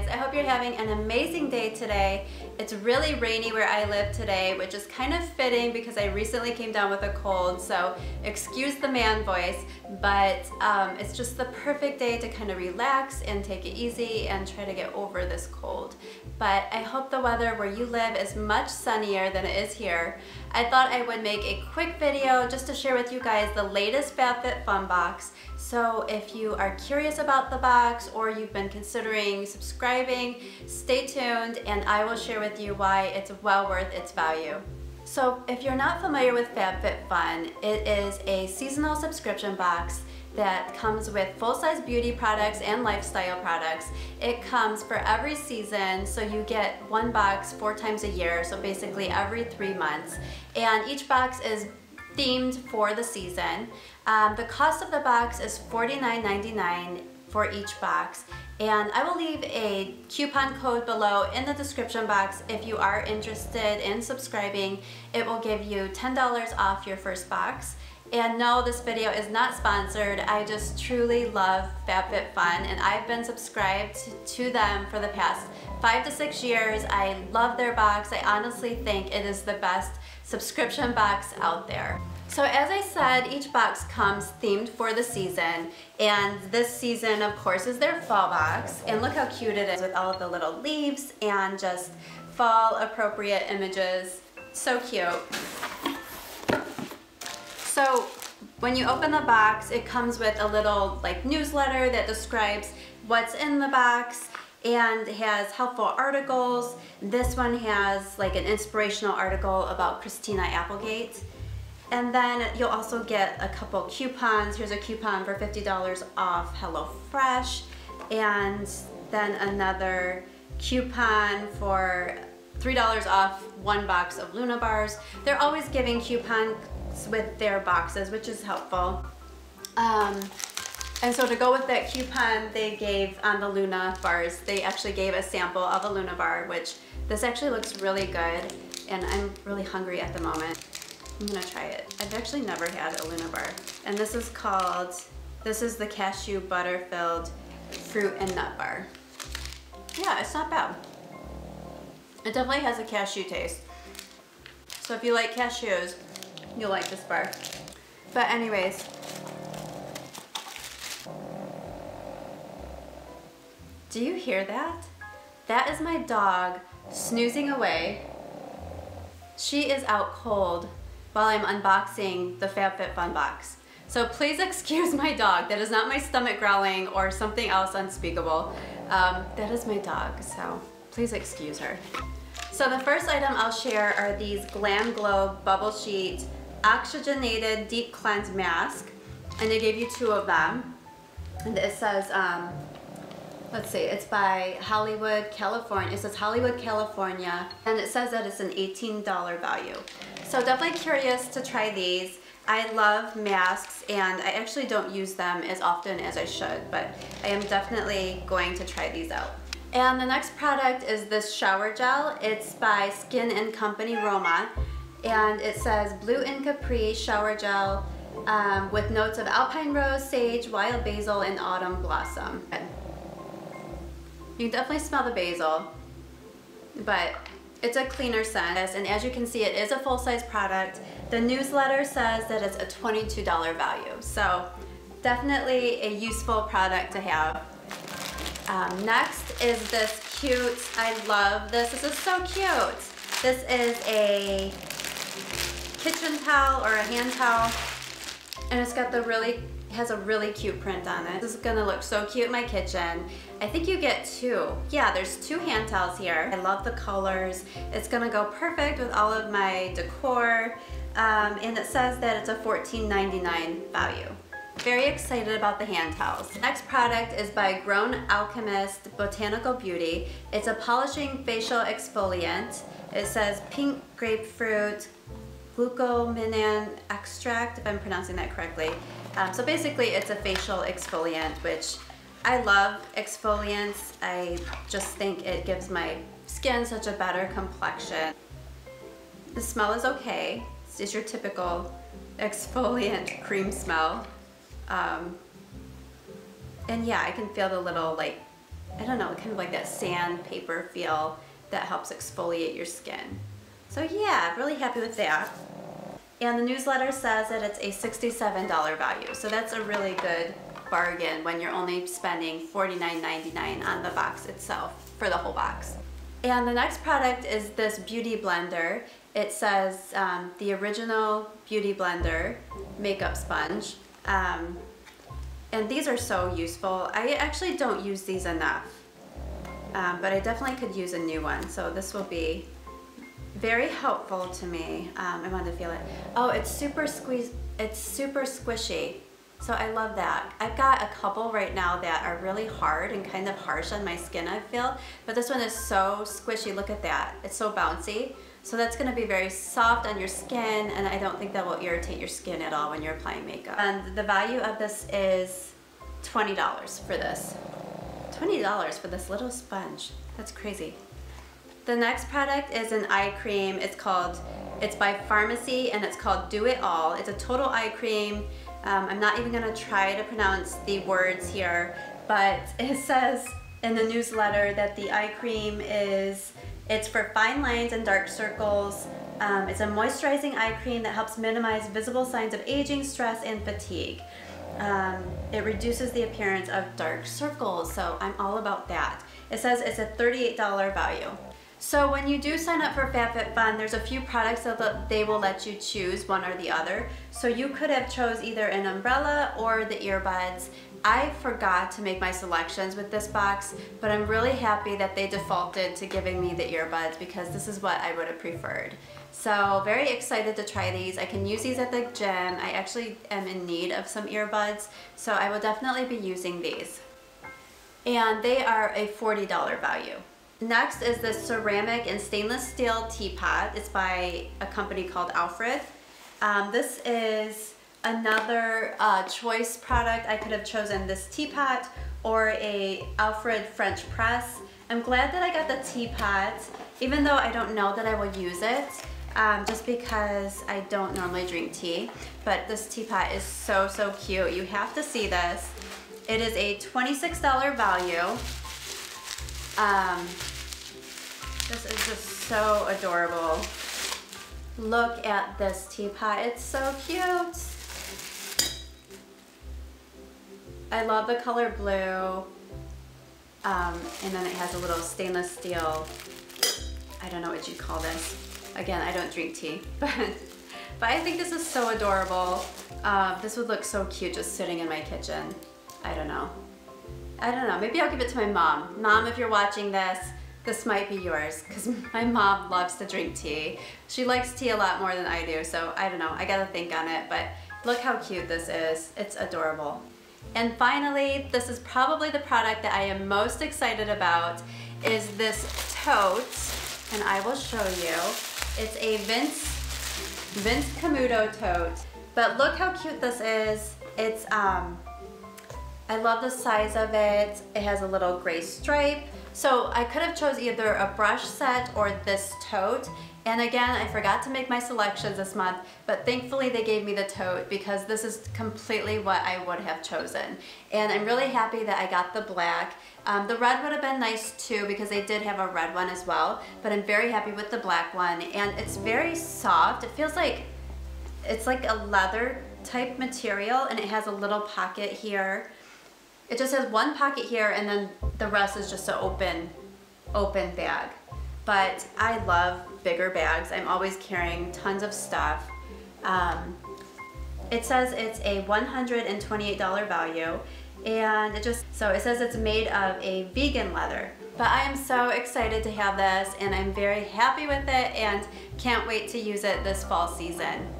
guys. I hope you're having an amazing day today. It's really rainy where I live today, which is kind of fitting because I recently came down with a cold, so excuse the man voice, but it's just the perfect day to kind of relax and take it easy and try to get over this cold. But I hope the weather where you live is much sunnier than it is here. I thought I would make a quick video just to share with you guys the latest FabFitFun box. So if you are curious about the box or you've been considering subscribing, stay tuned and I will share with you why it's well worth its value. So if you're not familiar with FabFitFun, it is a seasonal subscription box that comes with full-size beauty products and lifestyle products. It comes for every season, so you get one box 4 times a year, so basically every 3 months. And each box is themed for the season. The cost of the box is $49.99 for each box, and I will leave a coupon code below in the description box if you are interested in subscribing. It will give you $10 off your first box. And no, this video is not sponsored. I just truly love FabFitFun and I've been subscribed to them for the past 5 to 6 years. I love their box. I honestly think it is the best subscription box out there. So as I said, each box comes themed for the season, and this season of course is their fall box, and look how cute it is with all of the little leaves and just fall appropriate images. So cute. So when you open the box, it comes with a little newsletter that describes what's in the box and has helpful articles. This one has an inspirational article about Christina Applegate. And then you'll also get a couple coupons. Here's a coupon for $50 off HelloFresh, and then another coupon for $3 off 1 box of Luna bars. They're always giving coupons with their boxes, which is helpful. And so to go with that coupon they gave on the Luna bars, they actually gave a sample of a Luna bar, which this actually looks really good, and I'm really hungry at the moment. I'm gonna try it. I've actually never had a Luna bar. And this is the cashew butter filled fruit and nut bar. Yeah, it's not bad. It definitely has a cashew taste. So if you like cashews, you'll like this bar. But anyways, do you hear that? That is my dog snoozing away. She is out cold while I'm unboxing the FabFitFun box. So please excuse my dog. That is not my stomach growling or something else unspeakable. That is my dog, so please excuse her. So the first item I'll share are these Glam Glow Bubble Sheet Oxygenated Deep Cleanse Mask, and they gave you 2 of them. And it says, let's see, it's by Hollywood, California. It says Hollywood, California, and it says that it's an $18 value. So definitely curious to try these. I love masks and I actually don't use them as often as I should, but I am definitely going to try these out. And the next product is this shower gel. It's by Skin & Company Roma, and it says Blue and Capri shower gel with notes of alpine rose, sage, wild basil, and autumn blossom. You can definitely smell the basil, but it's a cleaner scent, and as you can see, it is a full-size product. The newsletter says that it's a $22 value, so definitely a useful product to have. Next is this cute, I love this. This is so cute. This is a kitchen towel or a hand towel, and it's got has a really cute print on it. This is gonna look so cute in my kitchen. I think you get 2. Yeah, there's 2 hand towels here. I love the colors. It's gonna go perfect with all of my decor. And it says that it's a $14.99 value. Very excited about the hand towels. Next product is by Grown Alchemist Botanical Beauty. It's a polishing facial exfoliant. It says pink grapefruit glucosamine extract, if I'm pronouncing that correctly. So basically it's a facial exfoliant, which I love exfoliants. I just think it gives my skin such a better complexion. The smell is okay. It's your typical exfoliant cream smell. And yeah, I can feel the little I don't know, kind of like that sandpaper feel that helps exfoliate your skin. So yeah, really happy with that. And the newsletter says that it's a $67 value. So that's a really good bargain when you're only spending $49.99 on the box itself for the whole box. And the next product is this beauty blender. It says the original beauty blender makeup sponge. And these are so useful. I actually don't use these enough, but I definitely could use a new one. So this will be very helpful to me. I wanted to feel it. Oh, it's super squishy. So I love that. I've got a couple right now that are really hard and kind of harsh on my skin, I feel. But this one is so squishy. Look at that. It's so bouncy. So that's going to be very soft on your skin, and I don't think that will irritate your skin at all when you're applying makeup. And the value of this is $20 for this. $20 for this little sponge. That's crazy. The next product is an eye cream. It's by Pharmacy, and it's called Do It All. It's a total eye cream. I'm not even going to try to pronounce the words here, but it says in the newsletter that the eye cream it's for fine lines and dark circles. It's a moisturizing eye cream that helps minimize visible signs of aging, stress, and fatigue. It reduces the appearance of dark circles, so I'm all about that. It says it's a $38 value. So when you do sign up for FabFitFun, there's a few products that they will let you choose one or the other. So you could have chose either an umbrella or the earbuds. I forgot to make my selections with this box, but I'm really happy that they defaulted to giving me the earbuds because this is what I would have preferred. So very excited to try these. I can use these at the gym. I actually am in need of some earbuds, so I will definitely be using these. And they are a $40 value. Next is this ceramic and stainless steel teapot. It's by a company called Alfred. This is another choice product. I could have chosen this teapot or a Alfred French press. I'm glad that I got the teapot, even though I don't know that I will use it, just because I don't normally drink tea. But this teapot is so, so cute. You have to see this. It is a $26 value. This is just so adorable. Look at this teapot, it's so cute. I love the color blue. And then it has a little stainless steel, I don't know what you'd call this. Again, I don't drink tea, but I think this is so adorable. This would look so cute just sitting in my kitchen. I don't know, maybe I'll give it to my mom. Mom, if you're watching this might be yours, because my mom loves to drink tea. She likes tea a lot more than I do, so I don't know, I gotta think on it, but look how cute this is. It's adorable. And finally, this is probably the product that I am most excited about, is this tote, and I will show you. It's a Vince Camuto tote, but look how cute this is. It's, I love the size of it. It has a little gray stripe. So I could have chose either a brush set or this tote. And again, I forgot to make my selections this month, but thankfully they gave me the tote because this is completely what I would have chosen. And I'm really happy that I got the black. The red would have been nice too because they did have a red one as well, but I'm very happy with the black one. And it's very soft. It feels like it's like a leather type material, and it has a little pocket here. It just has one pocket here, and then the rest is just an open bag. But I love bigger bags. I'm always carrying tons of stuff. It says it's a $128 value, and it says it's made of a vegan leather. But I am so excited to have this, and I'm very happy with it, and can't wait to use it this fall season.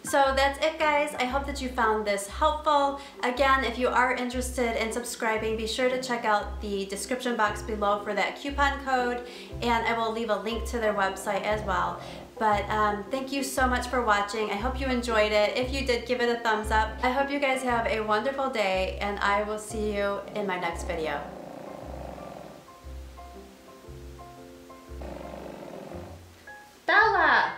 So that's it, guys. I hope that you found this helpful. Again, if you are interested in subscribing, be sure to check out the description box below for that coupon code, and I will leave a link to their website as well. But thank you so much for watching. I hope you enjoyed it. If you did, give it a thumbs up. I hope you guys have a wonderful day, and I will see you in my next video. Bella!